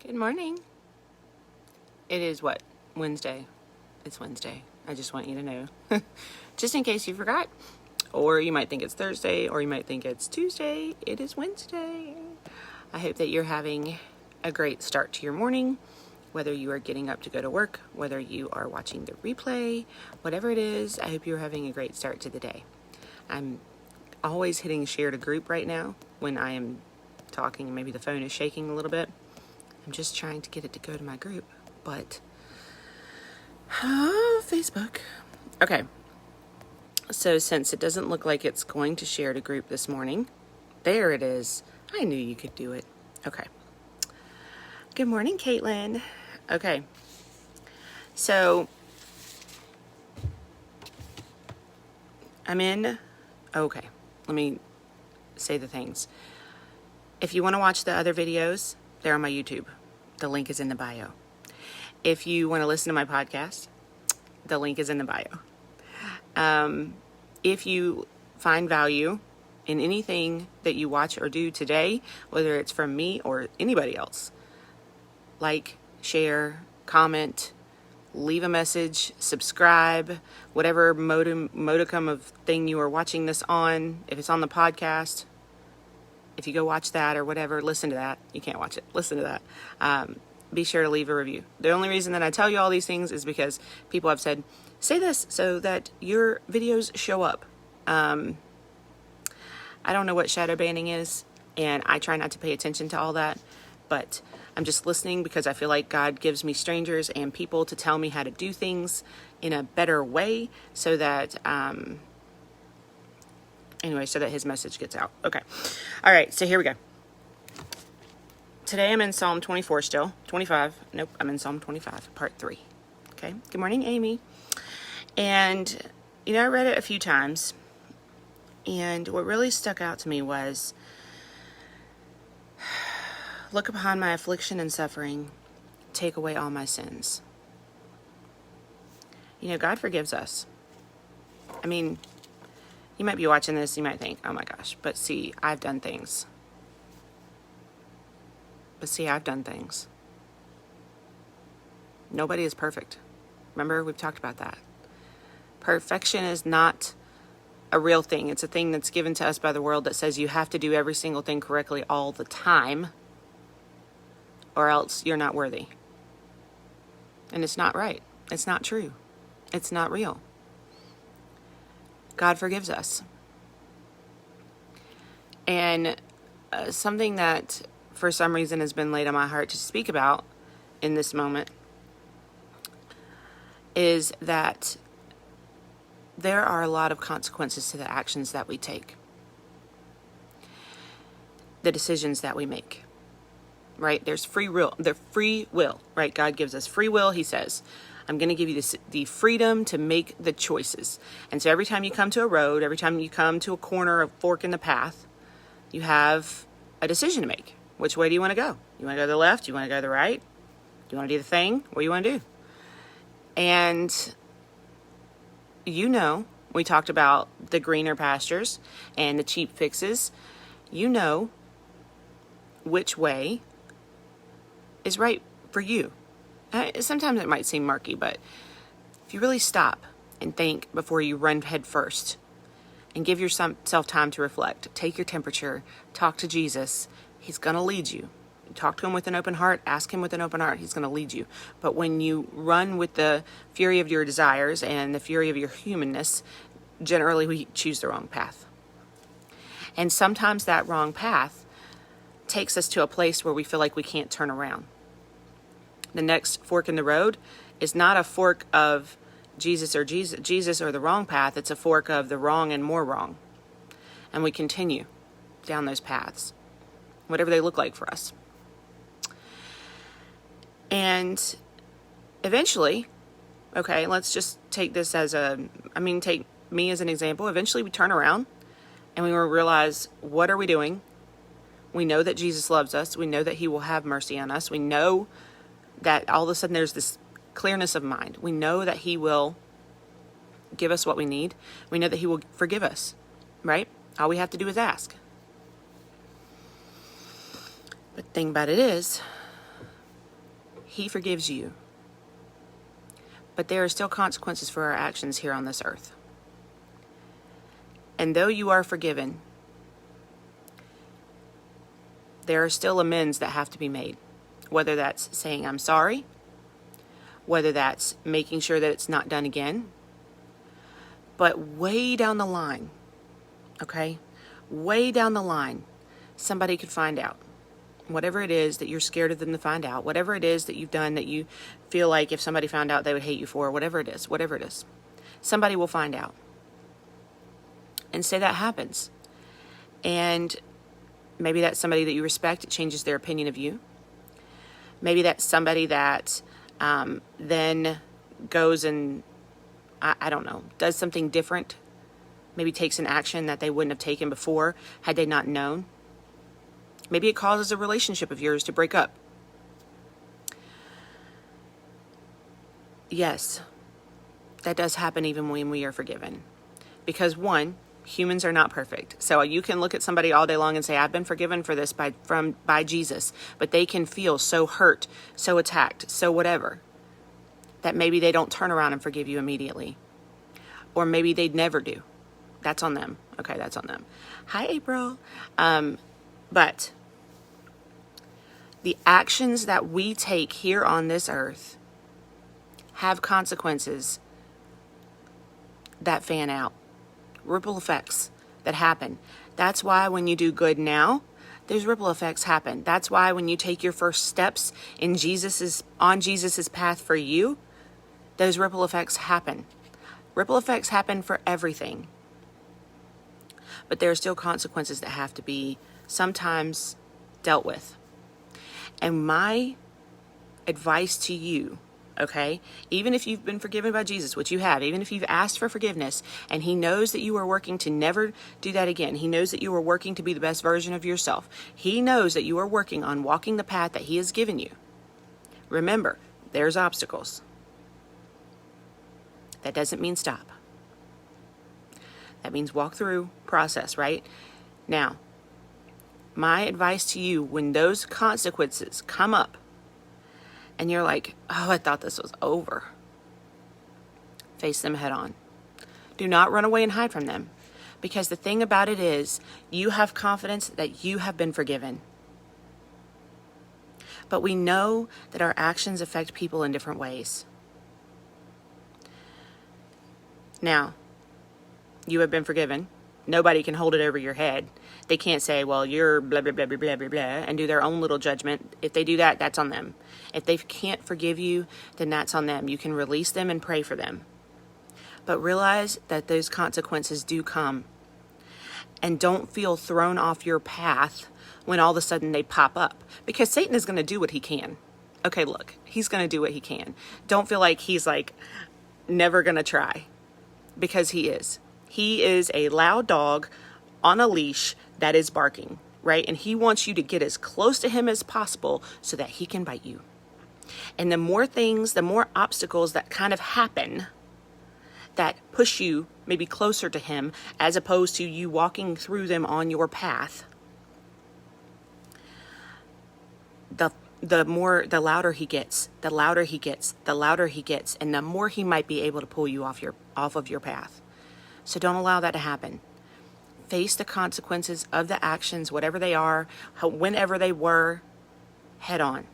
Good morning. It is what? Wednesday. It's Wednesday. I just want you to know. Just in case you forgot. Or you might think it's Thursday, or you might think it's Tuesday. It is Wednesday. I hope that you're having a great start to your morning, whether you are getting up to go to work, whether you are watching the replay, whatever it is, I hope you're having a great start to the day. I'm always hitting share to group right now when I am talking. Maybe the phone is shaking a little bit. I'm just trying to get it to go to my group, but Facebook. Okay. So since it doesn't look like it's going to share to group this morning, there it is. I knew you could do it. Okay. Good morning, Caitlin. Okay. So okay, let me say the things. If you want to watch the other videos, they're on my YouTube. The link is in the bio. If you want to listen to my podcast, the link is in the bio. If you find value in anything that you watch or do today, whether it's from me or anybody else, like, share, comment, leave a message, subscribe, whatever modicum of thing you are watching this on. If it's on the podcast, if you go watch that or whatever, listen to that. You can't watch it. Listen to that. Be sure to leave a review. The only reason that I tell you all these things is because people have said, say this so that your videos show up. I don't know what shadow banning is, and I try not to pay attention to all that, but I'm just listening because I feel like God gives me strangers and people to tell me how to do things in a better way so that, so that his message gets out. Okay. All right. So here we go. Today I'm in Psalm 24 still. 25. Nope. I'm in Psalm 25, part 3. Okay. Good morning, Amy. And, I read it a few times. And what really stuck out to me was, look upon my affliction and suffering, take away all my sins. God forgives us. I mean, you might be watching this, you might think, oh my gosh, but see, I've done things. Nobody is perfect. Remember, we've talked about that. Perfection is not a real thing. It's a thing that's given to us by the world that says you have to do every single thing correctly all the time, or else you're not worthy. And it's not right. It's not true. It's not real. God forgives us. And something that for some reason has been laid on my heart to speak about in this moment is that there are a lot of consequences to the actions that we take, the decisions that we make, right? There's free will, right? God gives us free will. He says, I'm going to give you the freedom to make the choices. And so every time you come to a road, every time you come to a corner, a fork in the path, you have a decision to make. Which way do you want to go? You want to go to the left? You want to go to the right? Do you want to do the thing? What do you want to do? And we talked about the greener pastures and the cheap fixes. Which way is right for you. Sometimes it might seem murky, but if you really stop and think before you run head first and give yourself time to reflect, take your temperature, talk to Jesus, he's going to lead you. Talk to him with an open heart, ask him with an open heart, he's going to lead you. But when you run with the fury of your desires and the fury of your humanness, generally we choose the wrong path. And sometimes that wrong path takes us to a place where we feel like we can't turn around. The next fork in the road is not a fork of Jesus or the wrong path. It's a fork of the wrong and more wrong. And we continue down those paths, whatever they look like for us. And eventually, okay, let's just take this take me as an example. Eventually we turn around and we will realize, what are we doing? We know that Jesus loves us. We know that he will have mercy on us. We know that all of a sudden there's this clearness of mind. We know that he will give us what we need. We know that he will forgive us, right? All we have to do is ask. But the thing about it is, He forgives you. But there are still consequences for our actions here on this earth. And though you are forgiven, there are still amends that have to be made. Whether that's saying I'm sorry, whether that's making sure that it's not done again. But way down the line, okay? Way down the line, somebody could find out. Whatever it is that you're scared of them to find out, whatever it is that you've done that you feel like if somebody found out they would hate you for, whatever it is, somebody will find out. And say that happens. And maybe that's somebody that you respect. It changes their opinion of you. Maybe that's somebody that then goes and, I don't know, does something different. Maybe takes an action that they wouldn't have taken before had they not known. Maybe it causes a relationship of yours to break up. Yes, that does happen even when we are forgiven. Because one, humans are not perfect. So you can look at somebody all day long and say, I've been forgiven for this by Jesus. But they can feel so hurt, so attacked, so whatever, that maybe they don't turn around and forgive you immediately. Or maybe they'd never do. That's on them. Okay, that's on them. Hi, April. But the actions that we take here on this earth have consequences that fan out. Ripple effects that happen. That's why when you do good now, those ripple effects happen. That's why when you take your first steps in on Jesus's path for you, those ripple effects happen. Ripple effects happen for everything. But there are still consequences that have to be sometimes dealt with. And my advice to you, okay, even if you've been forgiven by Jesus, which you have, even if you've asked for forgiveness and he knows that you are working to never do that again, he knows that you are working to be the best version of yourself, he knows that you are working on walking the path that he has given you. Remember, there's obstacles. That doesn't mean stop. That means walk through, process, right? Now, my advice to you, when those consequences come up and you're like, oh, I thought this was over, face them head on. Do not run away and hide from them. Because the thing about it is, you have confidence that you have been forgiven. But we know that our actions affect people in different ways. Now, you have been forgiven. Nobody can hold it over your head. They can't say, well, you're blah, blah, blah, blah, blah, blah, blah, and do their own little judgment. If they do that, that's on them. If they can't forgive you, then that's on them. You can release them and pray for them. But realize that those consequences do come. And don't feel thrown off your path when all of a sudden they pop up. Because Satan is going to do what he can. Okay, look, he's going to do what he can. Don't feel like he's never going to try. Because he is. He is a loud dog on a leash that is barking, right? And he wants you to get as close to him as possible so that he can bite you. And the more things, the more obstacles that kind of happen that push you maybe closer to him as opposed to you walking through them on your path, the louder he gets, the louder he gets, the louder he gets, and the more he might be able to pull you off of your path. So don't allow that to happen. Face the consequences of the actions, whatever they are, whenever they were, head on.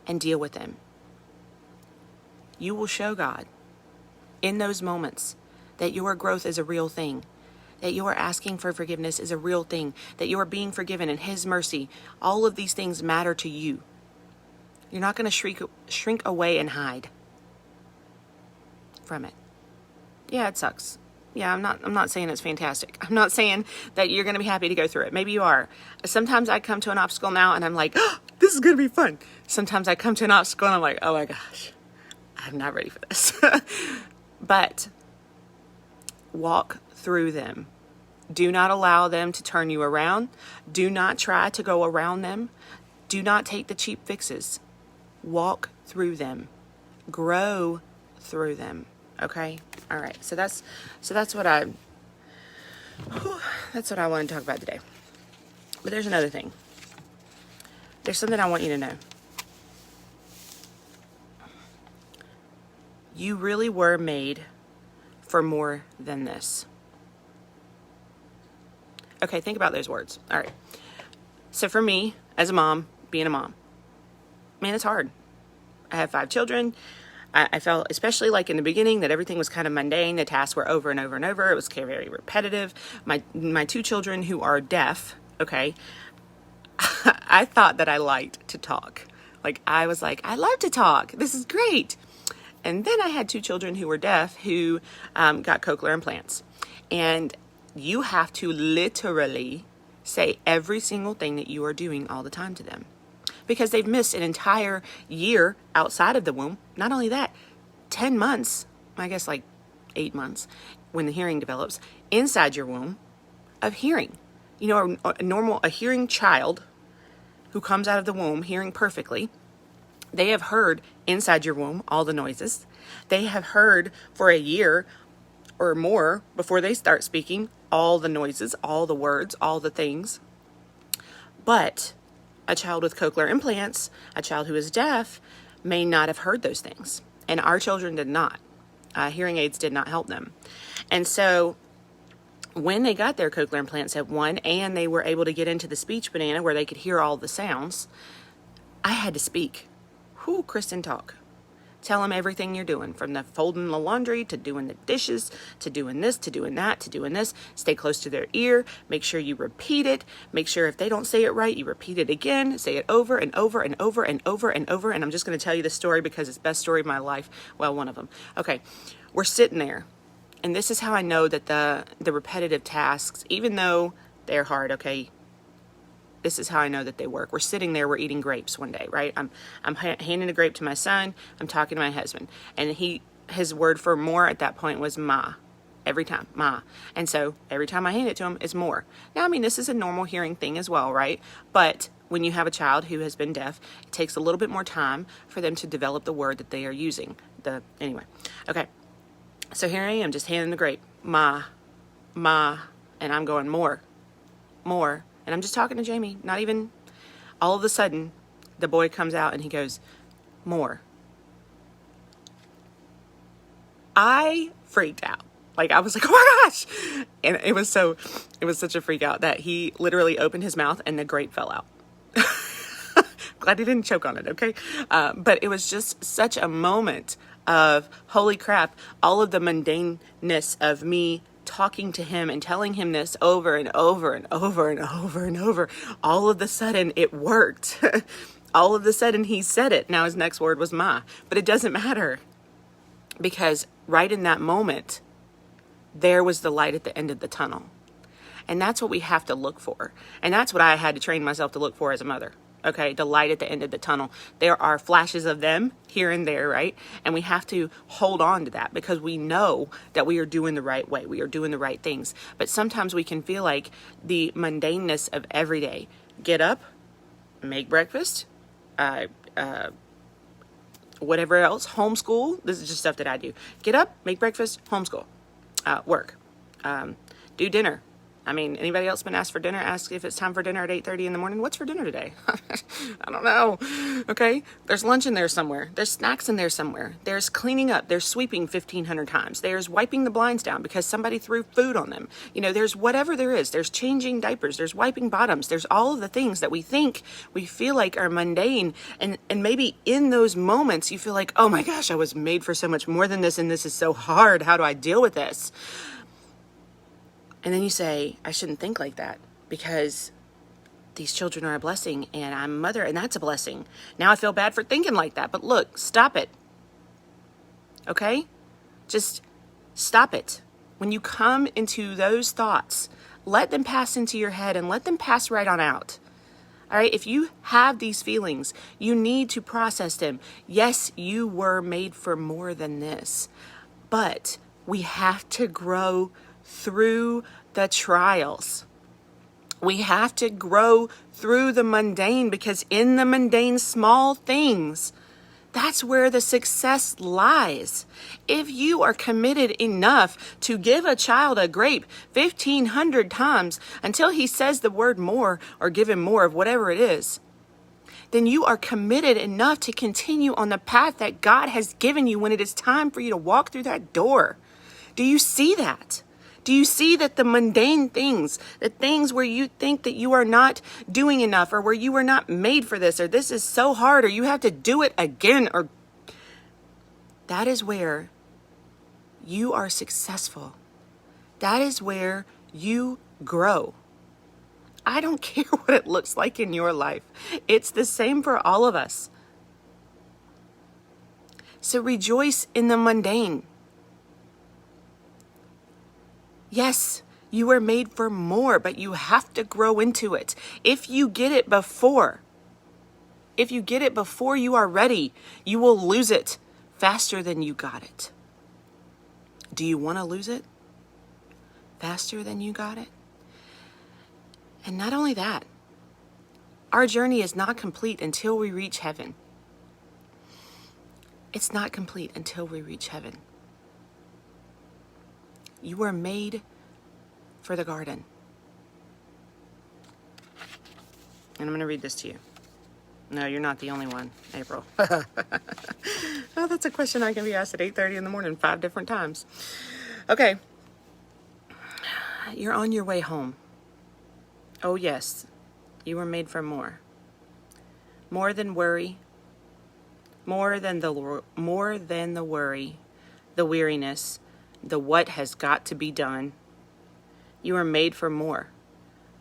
And deal with them. You will show God in those moments that your growth is a real thing. That you are asking for forgiveness is a real thing. That you are being forgiven in his mercy. All of these things matter to you. You're not going to shrink away and hide from it. Yeah, it sucks. Yeah, I'm not saying it's fantastic. I'm not saying that you're going to be happy to go through it. Maybe you are. Sometimes I come to an obstacle now and I'm like, oh, this is going to be fun. Sometimes I come to an obstacle and I'm like, oh my gosh, I'm not ready for this. But walk through them. Do not allow them to turn you around. Do not try to go around them. Do not take the cheap fixes. Walk through them. Grow through them. Okay? All right. So that's what I want to talk about today. But there's another thing. There's something I want you to know. You really were made for more than this. Okay, think about those words. All right. So for me, as a mom, being a mom, man, it's hard. I have 5 children. I felt, especially like in the beginning, that everything was kind of mundane. The tasks were over and over and over. It was very repetitive. My 2 children who are deaf, okay, I thought that I liked to talk. Like, I was like, I love to talk. This is great. And then I had 2 children who were deaf who got cochlear implants. And you have to literally say every single thing that you are doing all the time to them, because they've missed an entire year outside of the womb. Not only that, 10 months, I guess like 8 months, when the hearing develops, inside your womb of hearing. You know, a hearing child who comes out of the womb hearing perfectly, they have heard inside your womb all the noises. They have heard for a year or more before they start speaking all the noises, all the words, all the things. But a child with cochlear implants, a child who is deaf, may not have heard those things. And our children did not. Hearing aids did not help them. And so when they got their cochlear implants at 1 and they were able to get into the speech banana where they could hear all the sounds, I had to speak. Whoo, Kristen, talk. Tell them everything you're doing, from the folding the laundry to doing the dishes to doing this to doing that to doing this. Stay close to their ear. Make sure you repeat it. Make sure if they don't say it right, you repeat it again. Say it over and over and over and over and over. And I'm just going to tell you the story because it's the best story of my life. Well, one of them. Okay, we're sitting there. And this is how I know that the repetitive tasks, even though they're hard, okay, this is how I know that they work. We're sitting there, we're eating grapes one day, right? I'm handing a grape to my son. I'm talking to my husband. And his word for more at that point was ma. Every time, ma. And so every time I hand it to him, it's more. Now, I mean, this is a normal hearing thing as well, right? But when you have a child who has been deaf, it takes a little bit more time for them to develop the word that they are using. Anyway, okay. So here I am, just handing the grape, ma, and I'm going more. And I'm just talking to Jamie, not even, all of a sudden, the boy comes out and he goes, more. I freaked out. Like, I was like, oh my gosh. And it was such a freak out that he literally opened his mouth and the grape fell out. Glad he didn't choke on it, okay? But it was just such a moment of, holy crap, all of the mundaneness of me talking to him and telling him this over and over and over and over and over. All of a sudden, it worked. All of a sudden, he said it. Now his next word was ma. But it doesn't matter, because right in that moment, there was the light at the end of the tunnel. And that's what we have to look for. And that's what I had to train myself to look for as a mother. Okay, the light at the end of the tunnel. There are flashes of them here and there, right? And we have to hold on to that, because we know that we are doing the right way. We are doing the right things. But sometimes we can feel like the mundaneness of every day. Get up, make breakfast, whatever else, homeschool. This is just stuff that I do. Get up, make breakfast, homeschool, work, do dinner. I mean, anybody else been asked for dinner? Ask if it's time for dinner at 8:30 in the morning. What's for dinner today? I don't know. Okay. There's lunch in there somewhere. There's snacks in there somewhere. There's cleaning up. There's sweeping 1,500 times. There's wiping the blinds down because somebody threw food on them. You know, there's whatever there is. There's changing diapers. There's wiping bottoms. There's all of the things that we feel like are mundane. And maybe in those moments you feel like, oh my gosh, I was made for so much more than this. And this is so hard. How do I deal with this? And then you say, I shouldn't think like that, because these children are a blessing and I'm a mother and that's a blessing. Now I feel bad for thinking like that, but look, stop it. Okay? Just stop it. When you come into those thoughts, let them pass into your head and let them pass right on out. All right? If you have these feelings, you need to process them. Yes, you were made for more than this, but we have to grow through the trials. We have to grow through the mundane, because in the mundane small things, that's where the success lies. If you are committed enough to give a child a grape 1,500 times until he says the word more, or give him more of whatever it is, then you are committed enough to continue on the path that God has given you when it is time for you to walk through that door. Do you see that? Do you see that the mundane things, the things where you think that you are not doing enough, or where you were not made for this, or this is so hard, or you have to do it again, or that is where you are successful. That is where you grow. I don't care what it looks like in your life. It's the same for all of us. So rejoice in the mundane. Yes, you are made for more, but you have to grow into it. If you get it before you are ready, you will lose it faster than you got it. Do you want to lose it faster than you got it? And not only that, our journey is not complete until we reach heaven. It's not complete until we reach heaven. You were made for the garden. And I'm going to read this to you. No, you're not the only one, April. Oh, that's a question I can be asked at 8:30 in the morning 5 different times. Okay. You're on your way home. Oh, yes. You were made for more. More than worry. More than the worry, the weariness, the what has got to be done. You are made for more.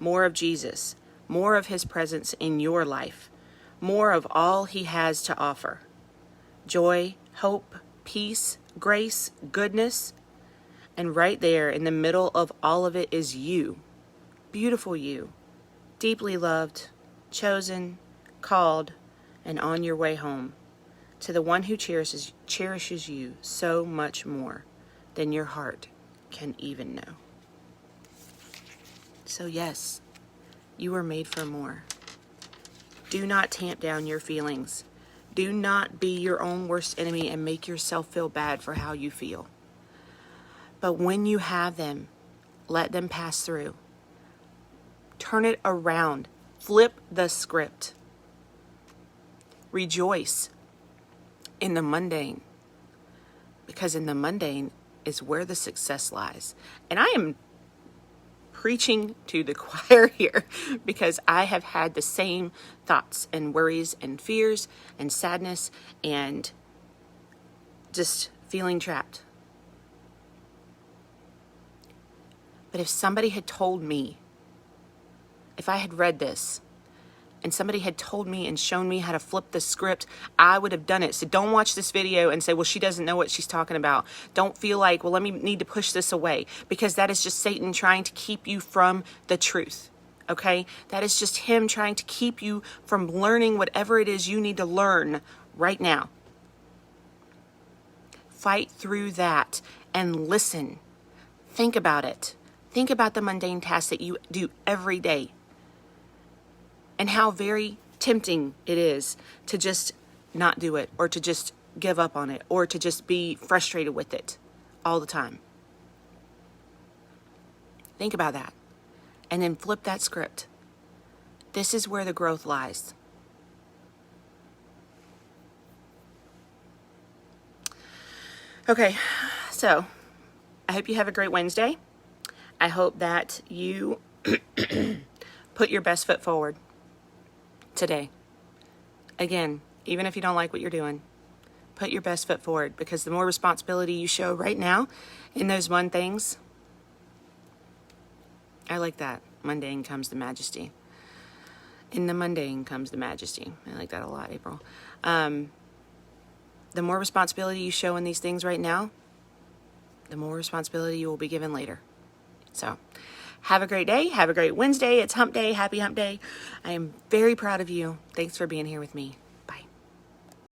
More of Jesus. More of his presence in your life. More of all he has to offer. Joy, hope, peace, grace, goodness. And right there in the middle of all of it is you. Beautiful you. Deeply loved, chosen, called, and on your way home. To the one who cherishes you so much more than your heart can even know. So yes, you were made for more. Do not tamp down your feelings. Do not be your own worst enemy and make yourself feel bad for how you feel. But when you have them, let them pass through. Turn it around. Flip the script. Rejoice in the mundane, because in the mundane is where the success lies. And I am preaching to the choir here, because I have had the same thoughts and worries and fears and sadness and just feeling trapped. But if somebody had told me, if I had read this and somebody had told me and shown me how to flip the script, I would have done it. So don't watch this video and say, well, she doesn't know what she's talking about. Don't feel like, well, need to push this away, because that is just Satan trying to keep you from the truth. Okay? That is just him trying to keep you from learning whatever it is you need to learn right now. Fight through that and listen. Think about it. Think about the mundane tasks that you do every day, and how very tempting it is to just not do it, or to just give up on it, or to just be frustrated with it all the time. Think about that. And then flip that script. This is where the growth lies. Okay, so I hope you have a great Wednesday. I hope that you put your best foot forward today. Again, even if you don't like what you're doing, put your best foot forward, because the more responsibility you show right now in those one things, I like that. Mundane comes the majesty. In the mundane comes the majesty. I like that a lot, April. The more responsibility you show in these things right now, the more responsibility you will be given later. So, have a great day. Have a great Wednesday. It's hump day. Happy hump day. I am very proud of you. Thanks for being here with me.